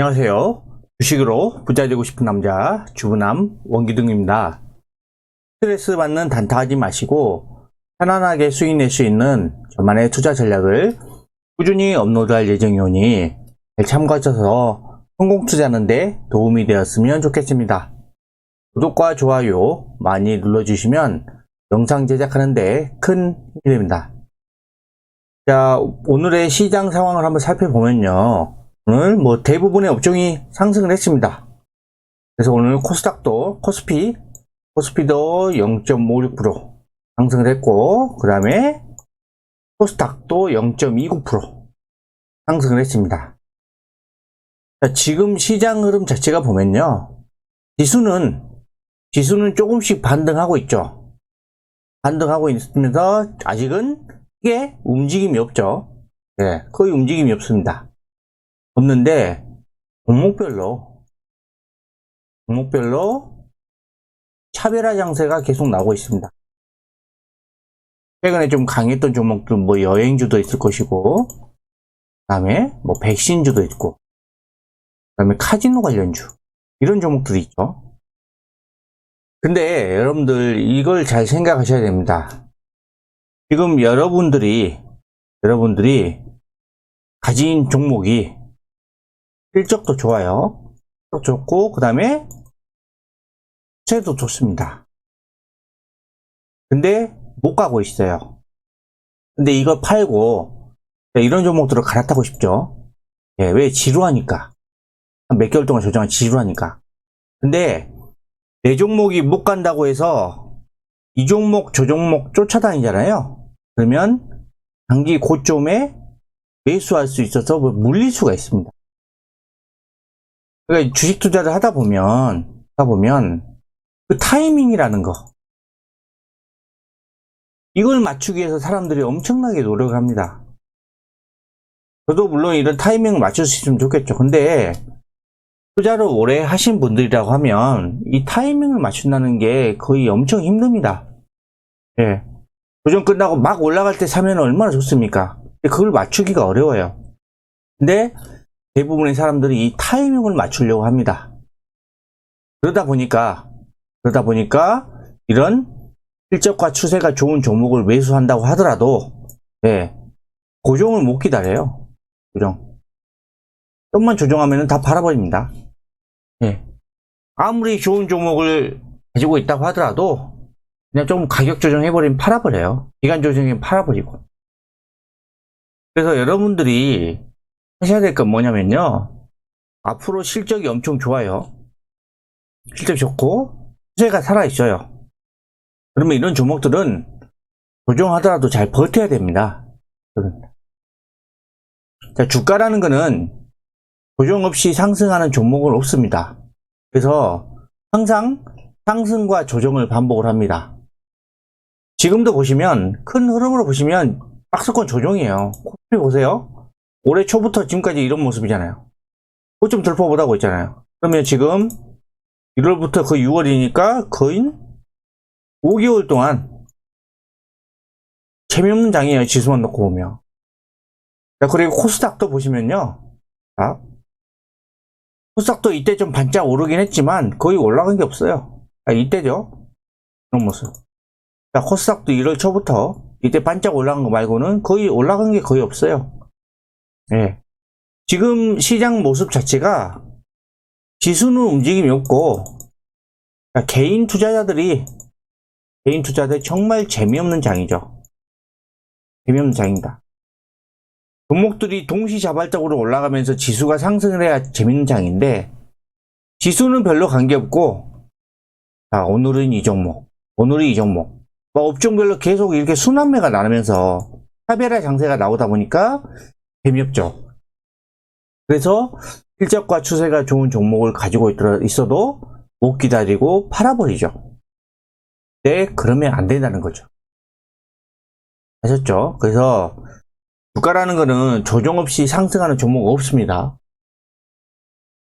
안녕하세요. 주식으로 부자 되고 싶은 남자 주부남 원기둥입니다. 스트레스 받는 단타하지 마시고 편안하게 수익 낼 수 있는 저만의 투자 전략을 꾸준히 업로드할 예정이오니 잘 참고하셔서 성공 투자하는데 도움이 되었으면 좋겠습니다. 구독과 좋아요 많이 눌러주시면 영상 제작하는데 큰 힘이 됩니다. 자, 오늘의 시장 상황을 한번 살펴보면요. 오늘 대부분의 업종이 상승을 했습니다. 그래서 오늘 코스피도 0.56% 상승을 했고, 그 다음에 코스닥도 0.29% 상승을 했습니다. 자, 지금 시장 흐름 자체가 보면요. 지수는 조금씩 반등하고 있죠. 반등하고 있으면서 아직은 크게 움직임이 없죠. 네, 거의 움직임이 없습니다. 없는데 종목별로 차별화 장세가 계속 나오고 있습니다. 최근에 좀 강했던 종목들 여행주도 있을 것이고, 그 다음에 백신주도 있고, 그 다음에 카지노 관련주 이런 종목들이 있죠. 근데 여러분들 이걸 잘 생각하셔야 됩니다. 지금 여러분들이 가진 종목이 실적도 좋아요. 또 좋고, 그 다음에 수채도 좋습니다. 근데 못 가고 있어요. 근데 이거 팔고 이런 종목들을 갈아타고 싶죠. 예, 왜? 지루하니까. 몇 개월 동안 조정한 지루하니까. 근데 내 종목이 못 간다고 해서 이 종목 저 종목 쫓아다니잖아요. 그러면 단기 고점에 매수할 수 있어서 물릴 수가 있습니다. 그러니까 주식 투자를 하다 보면 그 타이밍이라는 거, 이걸 맞추기 위해서 사람들이 엄청나게 노력을 합니다. 저도 물론 이런 타이밍을 맞출 수 있으면 좋겠죠. 근데 투자를 오래 하신 분들이라고 하면 이 타이밍을 맞춘다는 게 거의 엄청 힘듭니다. 예. 도전 끝나고 막 올라갈 때 사면 얼마나 좋습니까? 근데 그걸 맞추기가 어려워요. 근데 대부분의 사람들이 이 타이밍을 맞추려고 합니다. 그러다 보니까 이런 실적과 추세가 좋은 종목을 매수한다고 하더라도, 예, 고종을 못 기다려요. 고종. 좀만 조정하면 다 팔아버립니다. 예. 아무리 좋은 종목을 가지고 있다고 하더라도 그냥 좀 가격 조정해버리면 팔아버려요. 기간 조정이면 팔아버리고. 그래서 여러분들이 하셔야 될 건 뭐냐면요. 앞으로 실적이 엄청 좋아요. 실적 좋고 추세가 살아있어요. 그러면 이런 종목들은 조정하더라도 잘 버텨야 됩니다. 자, 주가라는 거는 조정 없이 상승하는 종목은 없습니다. 그래서 항상 상승과 조정을 반복을 합니다. 지금도 보시면 큰 흐름으로 보시면 박스권 조정이에요. 코스피 보세요. 올해 초부터 지금까지 이런 모습이잖아요. 고점 돌파 못하고 있잖아요. 그러면 지금 1월부터 거의 6월이니까 거의 5개월 동안 재미없는 장이에요. 지수만 놓고 보면. 자, 그리고 코스닥도 보시면요. 자, 코스닥도 이때 좀 반짝 오르긴 했지만 거의 올라간 게 없어요. 이때죠. 그런 모습. 자, 코스닥도 1월 초부터 이때 반짝 올라간 거 말고는 거의 올라간 게 거의 없어요. 예. 지금 시장 모습 자체가 지수는 움직임이 없고, 개인 투자자들이 정말 재미없는 장이죠. 재미없는 장입니다. 종목들이 동시자발적으로 올라가면서 지수가 상승을 해야 재밌는 장인데, 지수는 별로 관계없고, 자, 오늘은 이 종목, 업종별로 계속 이렇게 순환매가 나면서 차별화 장세가 나오다 보니까 재미없죠. 그래서 실적과 추세가 좋은 종목을 가지고 있어도 못 기다리고 팔아버리죠. 네, 그러면 안 된다는 거죠. 아셨죠? 그래서 주가라는 거는 조정 없이 상승하는 종목 없습니다.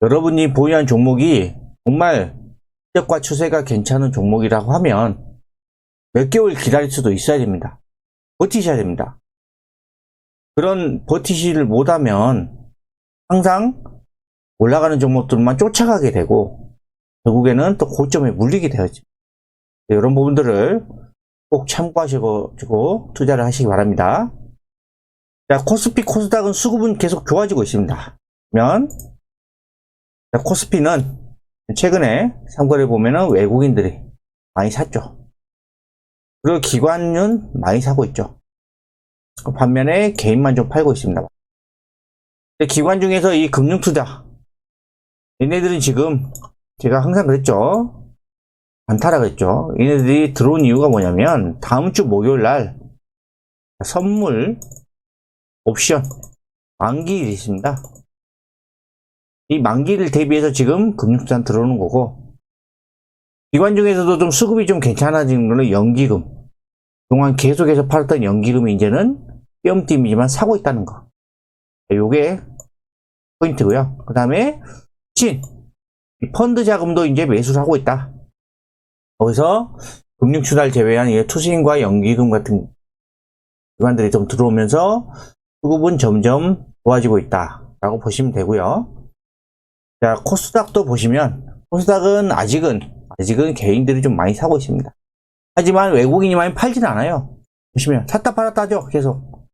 여러분이 보유한 종목이 정말 실적과 추세가 괜찮은 종목이라고 하면 몇 개월 기다릴 수도 있어야 됩니다. 버티셔야 됩니다. 그런 버티시를 못하면 항상 올라가는 종목들만 쫓아가게 되고 결국에는 또 고점에 물리게 되었죠. 이런 부분들을 꼭 참고하시고 투자를 하시기 바랍니다. 자, 코스피, 코스닥은 수급은 계속 좋아지고 있습니다. 그러면 자, 코스피는 최근에 상거래 보면은 외국인들이 많이 샀죠. 그리고 기관은 많이 사고 있죠. 반면에 개인만 좀 팔고 있습니다. 기관 중에서 이 금융투자 얘네들은 지금 제가 항상 그랬죠. 안타라 그랬죠. 얘네들이 들어온 이유가 뭐냐면 다음 주 목요일 날 선물 옵션 만기일이 있습니다. 이 만기를 대비해서 지금 금융투자 들어오는 거고, 기관 중에서도 좀 수급이 좀 괜찮아지는 거는 연기금. 그동안 계속해서 팔았던 연기금이 이제는 띄엄띄엄이지만 사고 있다는 거. 요게 포인트고요. 그 다음에 펀드 자금도 이제 매수를 하고 있다. 거기서 금융투자를 제외한 투신과 연기금 같은 기관들이 좀 들어오면서 수급은 점점 좋아지고 있다 라고 보시면 되고요. 자, 코스닥도 보시면 코스닥은 아직은 개인들이 좀 많이 사고 있습니다. 하지만 외국인이 많이 팔진 않아요. 보시면 샀다 팔았다 하죠. 계속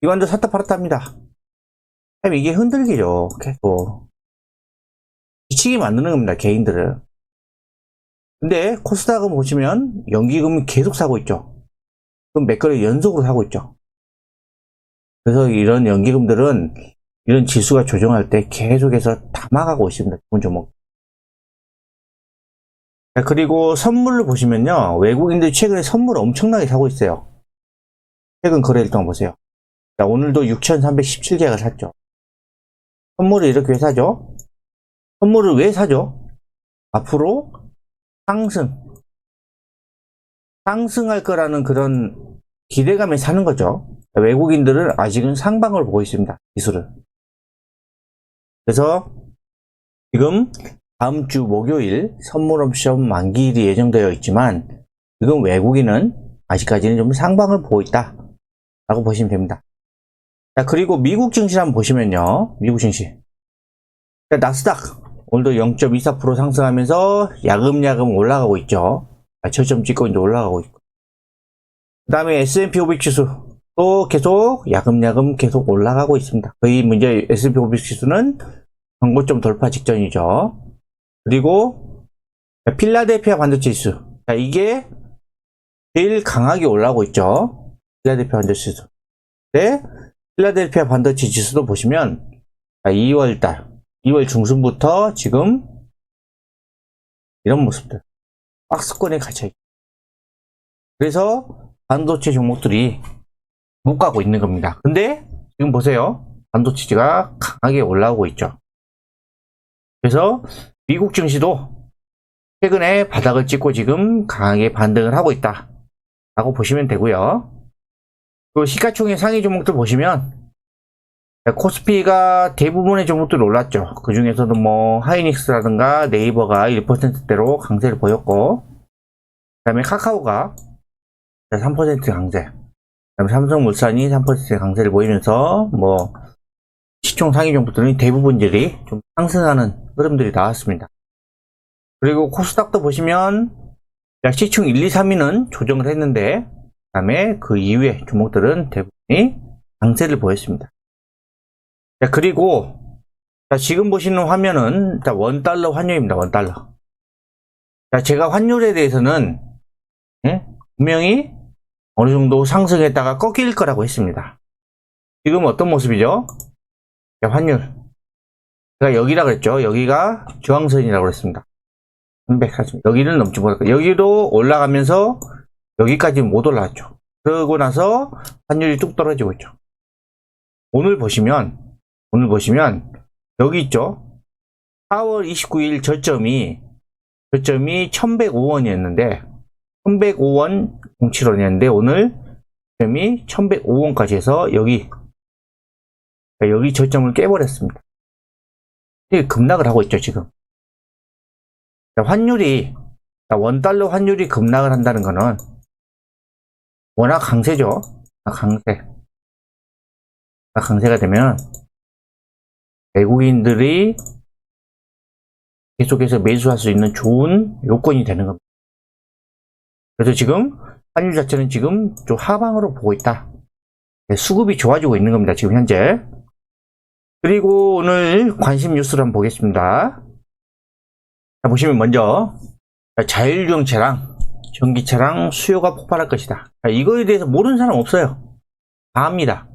기관도 샀다 팔았다 합니다. 이게 흔들기죠. 계속 지치게 만드는 겁니다. 개인들을. 근데 코스닥은 보시면 연기금이 계속 사고 있죠. 그럼 몇 거래 연속으로 사고 있죠. 그래서 이런 연기금들은 이런 지수가 조정할 때 계속해서 담아가고 있습니다. 기본 종목. 그리고 선물을 보시면요. 외국인들이 최근에 선물 엄청나게 사고 있어요. 최근 거래일 동안 보세요. 자, 오늘도 6,317개가 샀죠. 선물을 이렇게 왜 사죠? 선물을 왜 사죠? 앞으로 상승할 거라는 그런 기대감에 사는 거죠. 외국인들은 아직은 상방을 보고 있습니다. 기술을. 그래서 지금 다음 주 목요일 선물 옵션 만기일이 예정되어 있지만 지금 외국인은 아직까지는 좀 상방을 보고 있다 라고 보시면 됩니다. 자, 그리고 미국 증시 한번 보시면요. 미국 증시. 자, 나스닥 오늘도 0.24% 상승하면서 야금야금 올라가고 있죠. 저점 찍고 이제 올라가고 있고. 그 다음에 S&P 500 지수 또 계속 야금야금 계속 올라가고 있습니다. 거의 문제 S&P 500 지수는 전고점 돌파 직전이죠. 그리고 필라델피아 반도체 지수. 자, 이게 제일 강하게 올라오고 있죠. 필라델피아 반도체 지수. 네, 필라델피아 반도체 지수도 보시면 2월 중순부터 지금 이런 모습들 박스권에 갇혀있죠. 그래서 반도체 종목들이 못 가고 있는 겁니다. 근데 지금 보세요. 반도체가 강하게 올라오고 있죠. 그래서 미국 증시도 최근에 바닥을 찍고 지금 강하게 반등을 하고 있다 라고 보시면 되고요. 또 시가총액 상위 종목들 보시면 코스피가 대부분의 종목들이 올랐죠. 그 중에서도 뭐 하이닉스라든가 네이버가 1%대로 강세를 보였고, 그 다음에 카카오가 3% 강세, 그 다음에 삼성물산이 3% 강세를 보이면서 뭐 시총 상위 종목들은 대부분들이 좀 상승하는 흐름들이 나왔습니다. 그리고 코스닥도 보시면 시총 1, 2, 3위는 조정을 했는데 그 다음에 그 이후에 종목들은 대부분이 강세를 보였습니다. 자, 그리고 지금 보시는 화면은 원달러 환율입니다. 원달러. 자, 제가 환율에 대해서는 분명히 어느 정도 상승했다가 꺾일 거라고 했습니다. 지금 어떤 모습이죠? 자, 환율. 제가 여기라 그랬죠. 여기가 저항선이라고 그랬습니다. 340. 여기는 넘지 못할까. 여기도 올라가면서 여기까지 못 올라왔죠. 그러고 나서 환율이 뚝 떨어지고 있죠. 오늘 보시면 여기 있죠. 4월 29일 저점이 1105원이었는데 1105원 07원이었는데 오늘 저점이 1105원까지 해서 여기 저점을 깨버렸습니다. 이게 급락을 하고 있죠, 지금. 환율이, 원달러 환율이 급락을 한다는 거는 워낙 강세죠. 강세가 되면 외국인들이 계속해서 매수할 수 있는 좋은 요건이 되는 겁니다. 그래서 지금 환율 자체는 지금 좀 하방으로 보고 있다. 수급이 좋아지고 있는 겁니다. 지금 현재. 그리고 오늘 관심 뉴스를 한번 보겠습니다. 자, 보시면 먼저 자율주행차랑 전기차랑 수요가 폭발할 것이다. 자, 이거에 대해서 모르는 사람 없어요. 다 압니다.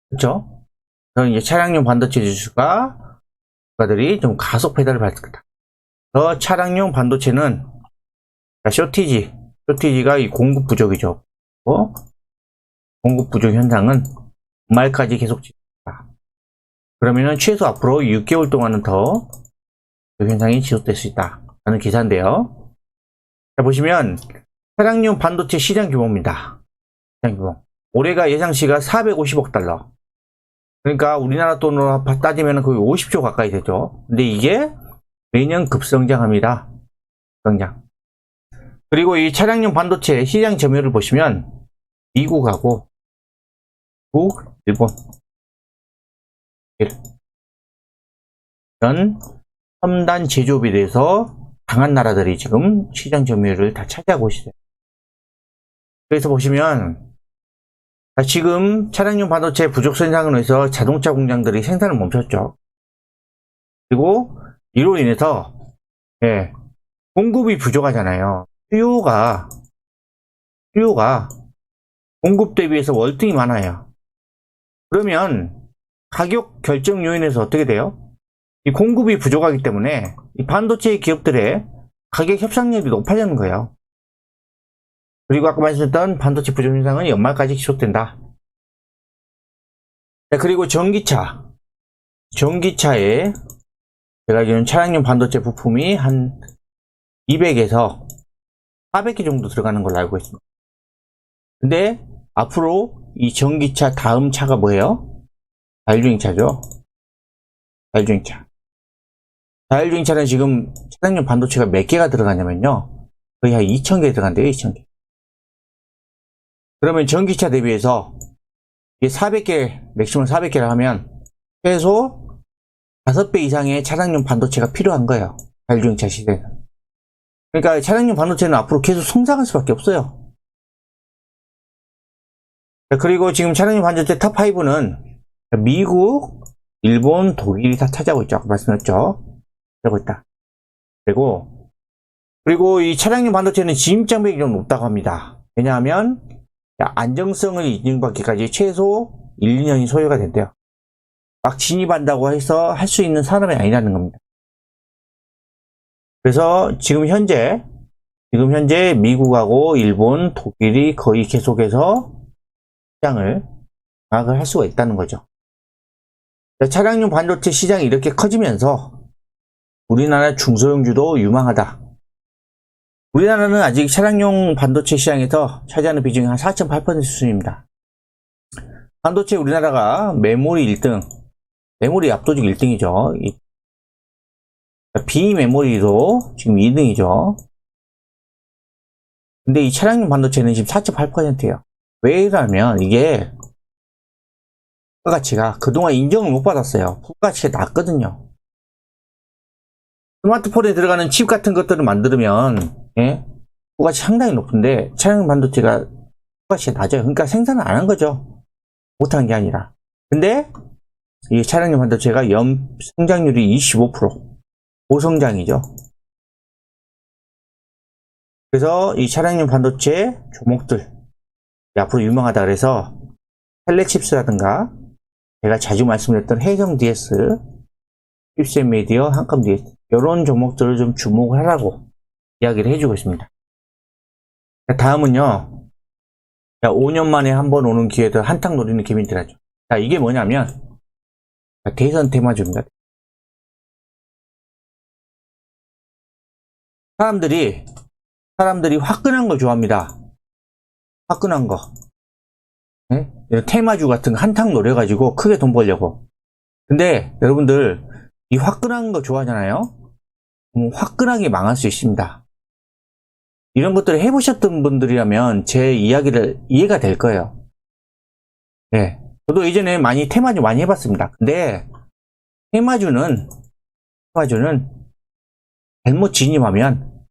그렇죠? 그래서 이제 차량용 반도체 지수가 주가들이 좀 가속 페달을 밟을 거다. 그래서 차량용 반도체는 쇼티지가 이 공급 부족이죠. 공급 부족 현상은 말까지 계속 지속된다. 그러면은 최소 앞으로 6개월 동안은 더 그 현상이 지속될 수 있다 라는 기사인데요. 자, 보시면 차량용 반도체 시장 규모입니다. 시장 규모. 올해가 예상치가 450억 달러. 그러니까 우리나라 돈으로 따지면 거의 50조 가까이 되죠. 근데 이게 매년 급성장합니다. 성장. 그리고 이 차량용 반도체 시장 점유율을 보시면 미국하고 미국, 일본 이런 첨단 제조업에 대해서 강한 나라들이 지금 시장 점유율을 다 차지하고 있어요. 그래서 보시면 지금 차량용 반도체 부족 현상으로 해서 자동차 공장들이 생산을 멈췄죠. 그리고 이로 인해서 공급이 부족하잖아요. 수요가 공급 대비해서 월등히 많아요. 그러면 가격 결정 요인에서 어떻게 돼요? 이 공급이 부족하기 때문에 이 반도체 기업들의 가격 협상력이 높아지는 거예요. 그리고 아까 말씀드렸던 반도체 부족 현상은 연말까지 지속된다. 그리고 전기차에 제가 알기로는 차량용 반도체 부품이 한 200에서 400개 정도 들어가는 걸로 알고 있습니다. 근데 앞으로 이 전기차 다음 차가 뭐예요? 자율주행차죠. 자율주행차는 지금 차량용 반도체가 몇 개가 들어가냐면요. 거의 한 2000개 들어간대요. 2000개. 그러면 전기차 대비해서 이게 400개, 맥시멈 400개를 하면 최소 5배 이상의 차량용 반도체가 필요한 거예요. 자율주행차 시대는. 그러니까 차량용 반도체는 앞으로 계속 성장할 수밖에 없어요. 그리고 지금 차량용 반도체 탑5는 미국, 일본, 독일이 다 차지하고 있죠. 아까 말씀드렸죠. 하고 있다. 그리고 이 차량용 반도체는 진입장벽이 좀 높다고 합니다. 왜냐하면 안정성을 인증받기까지 최소 1, 2년이 소요가 된대요. 막 진입한다고 해서 할 수 있는 산업이 아니라는 겁니다. 그래서 지금 현재 미국하고 일본, 독일이 거의 계속해서 시장을 장악을 할 수가 있다는 거죠. 차량용 반도체 시장이 이렇게 커지면서 우리나라 중소형주도 유망하다. 우리나라는 아직 차량용 반도체 시장에서 차지하는 비중이 한 4.8% 수준입니다. 반도체 우리나라가 메모리 1등, 메모리 압도적 1등이죠. 비메모리도 지금 2등이죠. 근데 이 차량용 반도체는 지금 4.8%예요. 왜냐면 이게 부가가치가 그동안 인정을 못 받았어요. 부가가치가 낮거든요. 스마트폰에 들어가는 칩 같은 것들을 만들면 부가가치 상당히 높은데 차량용 반도체가 부가가치가 낮아요. 그러니까 생산을 안 한 거죠. 못한 게 아니라. 근데 이 차량용 반도체가 연 성장률이 25%, 고성장이죠. 그래서 이 차량용 반도체 종목들 앞으로 유명하다 그래서 텔레칩스라든가 제가 자주 말씀드렸던 해경 DS, 칩셋 미디어, 한컴 DS 이런 종목들을 좀 주목을 하라고 이야기를 해주고 있습니다. 다음은요, 5년 만에 한번 오는 기회들 한탕 노리는 개미들하죠. 자, 이게 뭐냐면 대선 테마주입니다. 사람들이 화끈한 걸 좋아합니다. 화끈한 거. 이런 테마주 같은 거 한탕 노려가지고 크게 돈 벌려고. 근데 여러분들 이 화끈한 거 좋아하잖아요. 화끈하게 망할 수 있습니다. 이런 것들을 해보셨던 분들이라면 제 이야기를 이해가 될 거예요. 저도 예전에 테마주 많이 해봤습니다. 근데 테마주는 잘못 진입하면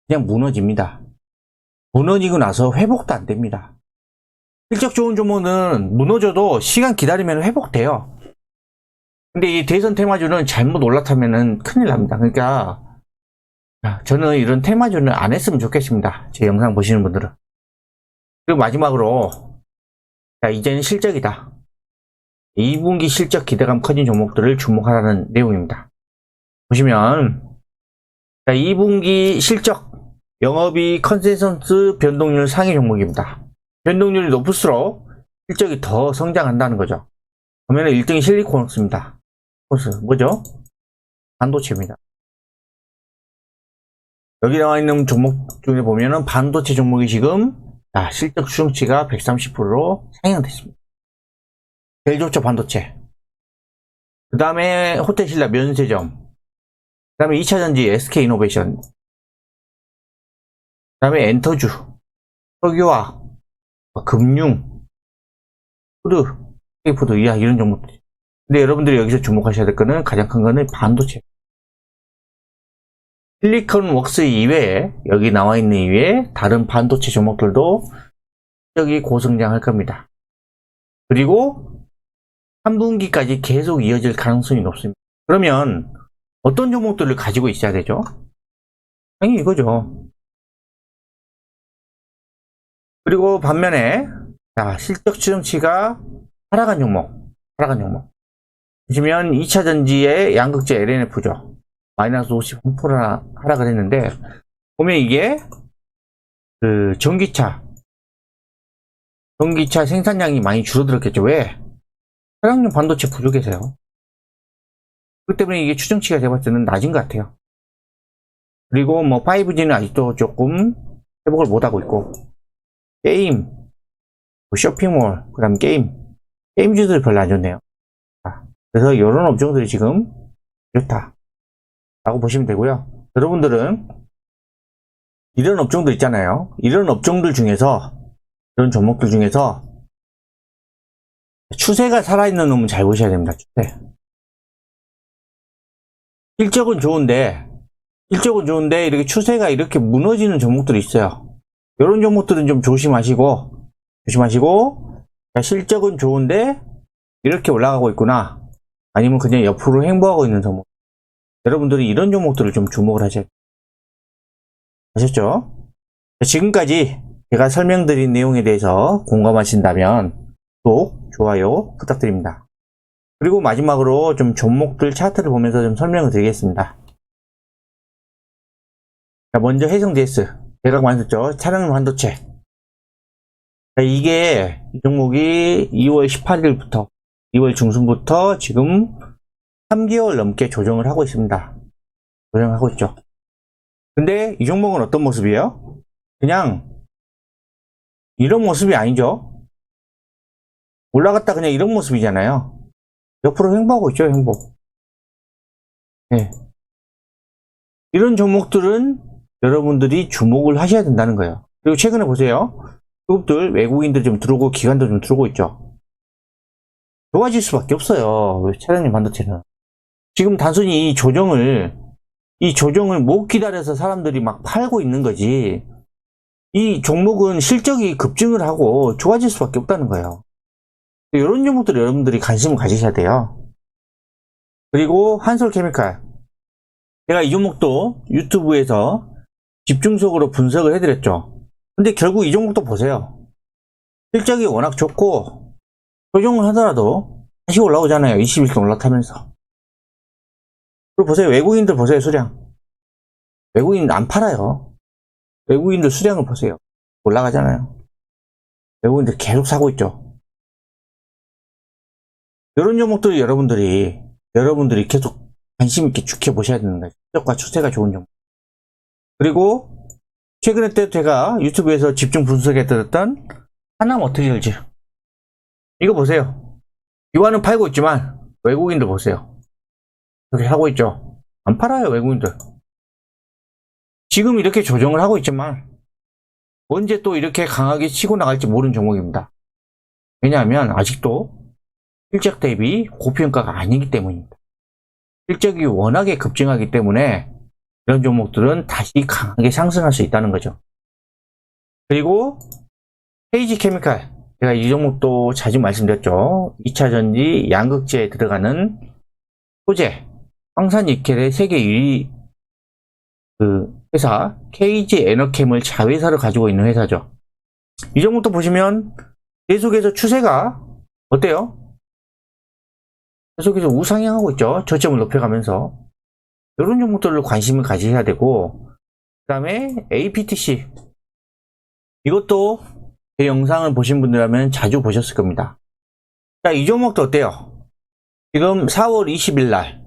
그냥 무너집니다. 무너지고 나서 회복도 안 됩니다. 실적 좋은 종목은 무너져도 시간 기다리면 회복돼요. 근데 이 대선 테마주는 잘못 올라타면은 큰일 납니다. 그러니까 저는 이런 테마주는 안 했으면 좋겠습니다. 제 영상 보시는 분들은. 그리고 마지막으로 이제는 실적이다. 2분기 실적 기대감 커진 종목들을 주목하라는 내용입니다. 보시면 2분기 실적 영업이익 컨센서스 변동률 상위 종목입니다. 변동률이 높을수록 실적이 더 성장한다는 거죠. 그러면 1등이 실리콘스입니다. 뭐죠? 반도체입니다. 여기 나와 있는 종목 중에 보면은 반도체 종목이 지금 실적 추정치가 130%로 상향됐습니다. 제일 좋죠, 반도체. 그 다음에 호텔신라 면세점. 그 다음에 2차전지 SK이노베이션. 그 다음에 엔터주, 석유화, 금융, 푸드, K푸드, 이런 종목들. 근데 여러분들이 여기서 주목하셔야 될 거는 가장 큰 거는 반도체. 실리콘웍스 이외에, 여기 나와 있는 이외에 다른 반도체 종목들도 실적이 고성장할 겁니다. 그리고 3분기까지 계속 이어질 가능성이 높습니다. 그러면 어떤 종목들을 가지고 있어야 되죠? 당연히 이거죠. 그리고 반면에 실적 추정치가 하락한 종목. 보시면 2차전지의 양극재 LNF죠. 마이너스 53%나 하락을 했는데, 보면 이게 전기차 생산량이 많이 줄어들었겠죠. 왜? 차량용 반도체 부족해서요. 그렇기 때문에 이게 추정치가 제가 때는 낮은 것 같아요. 그리고 5G는 아직도 조금 회복을 못하고 있고, 게임, 쇼핑몰, 그 다음 게임주들이 별로 안 좋네요. 그래서 이런 업종들이 지금 좋다 라고 보시면 되고요. 여러분들은 이런 업종들 있잖아요. 이런 업종들 중에서, 이런 종목들 중에서 추세가 살아있는 놈은 잘 보셔야 됩니다. 추세. 실적은 좋은데 이렇게 추세가 이렇게 무너지는 종목들이 있어요. 이런 종목들은 좀 조심하시고, 실적은 좋은데 이렇게 올라가고 있구나, 아니면 그냥 옆으로 횡보하고 있는 종목, 여러분들이 이런 종목들을 좀 주목을 하셔야 돼요. 아셨죠? 지금까지 제가 설명드린 내용에 대해서 공감하신다면 구독, 좋아요 부탁드립니다. 그리고 마지막으로 좀 종목들 차트를 보면서 좀 설명을 드리겠습니다. 먼저 해성DS, 제가 말했죠. 차량용 반도체. 이게, 이 종목이 2월 18일부터 2월 중순부터 지금 3개월 넘게 조정을 하고 있습니다. 조정하고 있죠. 근데 이 종목은 어떤 모습이에요? 그냥 이런 모습이 아니죠. 올라갔다 그냥 이런 모습이잖아요. 옆으로 횡보하고 있죠, 횡보. 네. 이런 종목들은 여러분들이 주목을 하셔야 된다는 거예요. 그리고 최근에 보세요. 기업들, 외국인들 좀 들어오고 기관들 좀 들어오고 있죠. 좋아질 수밖에 없어요. 차량용 반도체는. 지금 단순히 이 조정을 못 기다려서 사람들이 막 팔고 있는 거지, 이 종목은 실적이 급증을 하고 좋아질 수밖에 없다는 거예요. 이런 종목들 여러분들이 관심을 가지셔야 돼요. 그리고 한솔케미칼, 제가 이 종목도 유튜브에서 집중적으로 분석을 해드렸죠. 근데 결국 이 종목도 보세요. 실적이 워낙 좋고 조정을 하더라도 다시 올라오잖아요. 21선 올라타면서. 그리고 보세요. 외국인들 보세요. 수량. 외국인 안 팔아요. 외국인들 수량을 보세요. 올라가잖아요. 외국인들 계속 사고 있죠. 이런 종목들을 여러분들이 계속 관심 있게 지켜보셔야 되는 거예요. 실적과 추세가 좋은 종목. 그리고 최근에 때 제가 유튜브에서 집중 분석해 드렸던 하나머티리얼즈, 이거 보세요. 유한은 팔고 있지만 외국인들 보세요. 이렇게 하고 있죠. 안 팔아요, 외국인들. 지금 이렇게 조정을 하고 있지만 언제 또 이렇게 강하게 치고 나갈지 모르는 종목입니다. 왜냐하면 아직도 실적 대비 고평가가 아니기 때문입니다. 실적이 워낙에 급증하기 때문에 이런 종목들은 다시 강하게 상승할 수 있다는 거죠. 그리고 KG 케미칼, 제가 이 종목도 자주 말씀드렸죠. 2차전지 양극재에 들어가는 소재, 황산니켈의 세계 1위 그 회사 KG 에너캠을 자회사로 가지고 있는 회사죠. 이 종목도 보시면 계속해서 추세가 어때요? 계속해서 우상향하고 있죠. 저점을 높여가면서. 이런 종목들로 관심을 가지셔야 되고, 그 다음에 APTC, 이것도 제 영상을 보신 분들이라면 자주 보셨을 겁니다. 자, 이 종목도 어때요? 지금 4월 20일 날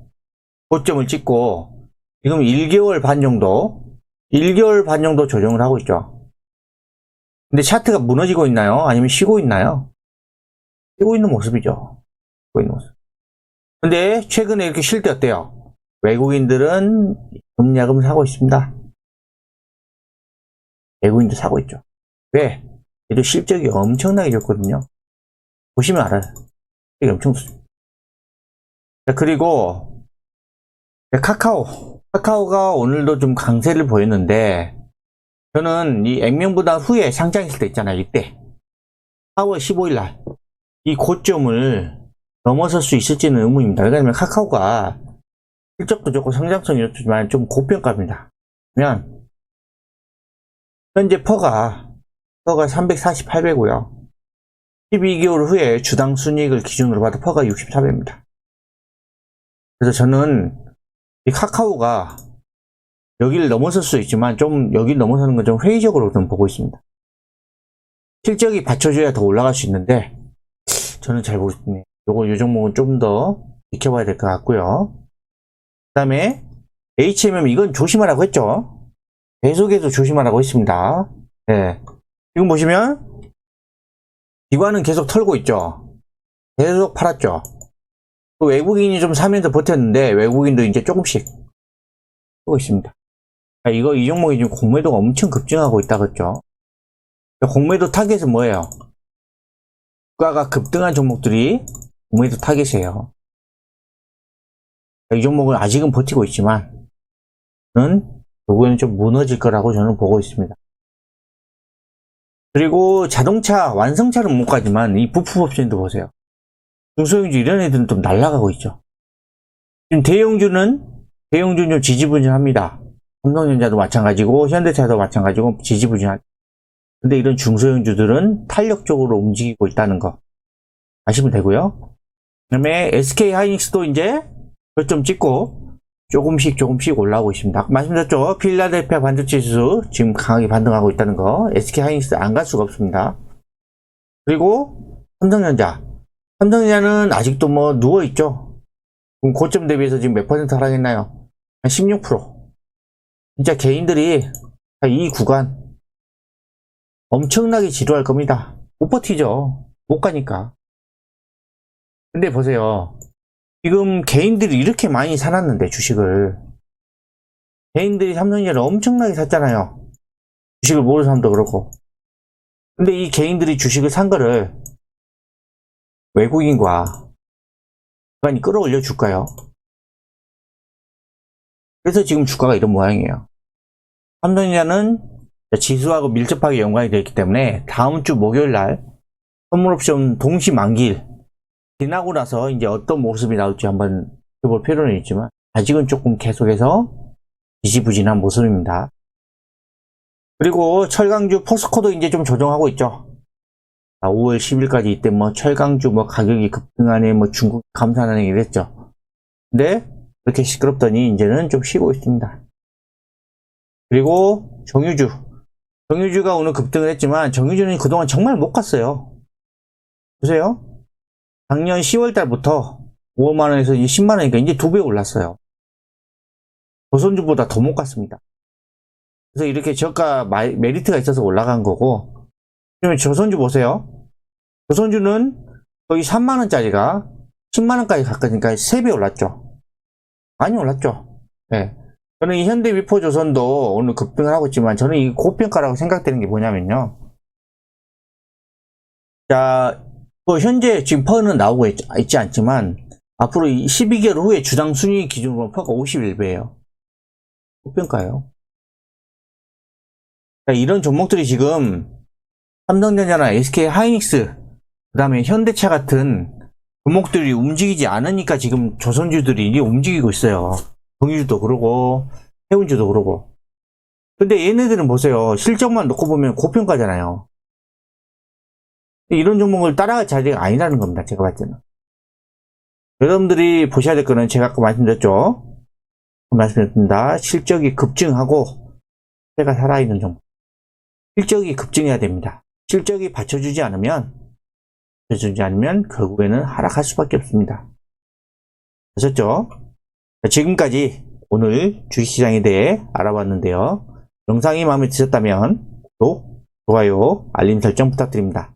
고점을 찍고 지금 1개월 반 정도 조정을 하고 있죠. 근데 차트가 무너지고 있나요? 아니면 쉬고 있나요? 쉬고 있는 모습이죠. 쉬고 있는 모습. 근데 최근에 이렇게 쉴 때 어때요? 외국인들은 금야금 사고 있습니다. 외국인도 사고 있죠. 왜? 얘도 실적이 엄청나게 좋거든요. 보시면 알아요. 이게 엄청 좋습니다. 자, 그리고 카카오가 오늘도 좀 강세를 보였는데, 저는 이 액면보다 후에 상장했을 때 있잖아요. 이때 4월 15일 날 이 고점을 넘어설 수 있을지는 의문입니다. 왜냐하면 카카오가 실적도 좋고 성장성이 좋지만 좀 고평가입니다. 그러면 현재 퍼가 348배고요. 12개월 후에 주당 순이익을 기준으로 봐도 퍼가 64배입니다. 그래서 저는 이 카카오가 여기를 넘어설 수 있지만 좀 여기를 넘어서는 건 좀 회의적으로 좀 보고 있습니다. 실적이 받쳐줘야 더 올라갈 수 있는데 저는 잘 모르겠네요. 이 종목은 좀 더 지켜봐야 될 것 같고요. 그 다음에 HMM, 이건 조심하라고 했죠. 계속해서 조심하라고 했습니다. 네. 지금 보시면 기관은 계속 털고 있죠. 계속 팔았죠. 외국인이 좀 사면서 버텼는데 외국인도 이제 조금씩 하고 있습니다. 이 종목이 지금 공매도가 엄청 급증하고 있다 그랬죠. 공매도 타겟은 뭐예요? 주가가 급등한 종목들이 공매도 타겟이에요. 이 종목은 아직은 버티고 있지만 결국에는 좀 무너질 거라고 저는 보고 있습니다. 그리고 자동차 완성차는 못 가지만 이 부품업체도 보세요. 중소형주 이런 애들은 좀 날아가고 있죠. 지금 대형주는 좀 지지부진합니다. 삼성전자도 마찬가지고 현대차도 마찬가지고 지지부진하죠. 근데 이런 중소형주들은 탄력적으로 움직이고 있다는 거 아시면 되고요. 그 다음에 SK하이닉스도 이제 저점 찍고 조금씩 올라오고 있습니다. 아까 말씀드렸죠. 필라델피아 반도체 지수 지금 강하게 반등하고 있다는 거. SK하이닉스 안 갈 수가 없습니다. 그리고 삼성전자는 아직도 뭐 누워있죠. 그럼 고점 대비해서 지금 몇 퍼센트 하락했나요? 한 16%. 진짜 개인들이 이 구간 엄청나게 지루할 겁니다. 못 버티죠. 못 가니까. 근데 보세요. 지금 개인들이 이렇게 많이 사놨는데 주식을 개인들이 삼성전자를 엄청나게 샀잖아요. 주식을 모르는 사람도 그렇고. 근데 이 개인들이 주식을 산 거를 외국인과 기관이 끌어올려 줄까요? 그래서 지금 주가가 이런 모양이에요. 삼성전자는 지수하고 밀접하게 연관이 되어 있기 때문에 다음 주 목요일 날 선물옵션 동시 만기일 지나고 나서 이제 어떤 모습이 나올지 한번 해볼 필요는 있지만 아직은 조금 계속해서 지지부진한 모습입니다. 그리고 철강주 포스코도 이제 좀 조정하고 있죠. 5월 10일까지 이때 뭐 철강주 뭐 가격이 급등하네 뭐 중국 감산하네 이랬죠. 근데 그렇게 시끄럽더니 이제는 좀 쉬고 있습니다. 그리고 정유주가 오늘 급등을 했지만 정유주는 그동안 정말 못 갔어요. 보세요. 작년 10월 달부터 5만원에서 10만원이니까 이제 2배 올랐어요. 조선주보다 더 못 갔습니다. 그래서 이렇게 저가 메리트가 있어서 올라간 거고, 그러면 조선주 보세요. 조선주는 거의 3만원짜리가 10만원까지 갔으니까 3배 올랐죠. 많이 올랐죠. 네. 저는 이 현대위포조선도 오늘 급등을 하고 있지만 저는 이 고평가라고 생각되는 게 뭐냐면요. 자, 현재 지금 퍼는 나오고 있지 않지만 앞으로 12개월 후에 주당 순이익 기준으로 퍼가 51배예요. 고평가예요. 이런 종목들이 지금 삼성전자나 SK 하이닉스, 그 다음에 현대차 같은 종목들이 움직이지 않으니까 지금 조선주들이 이제 움직이고 있어요. 정유주도 그러고 해운주도 그러고. 근데 얘네들은 보세요. 실적만 놓고 보면 고평가잖아요. 이런 종목을 따라갈 자리가 아니라는 겁니다. 제가 봤을 때는. 여러분들이 보셔야 될 거는 제가 아까 말씀드렸죠. 말씀드렸습니다. 실적이 급증하고 회가 살아있는 종목. 실적이 급증해야 됩니다. 실적이 받쳐주지 않으면 결국에는 하락할 수밖에 없습니다. 아셨죠? 지금까지 오늘 주식시장에 대해 알아봤는데요. 영상이 마음에 드셨다면 구독, 좋아요, 알림 설정 부탁드립니다.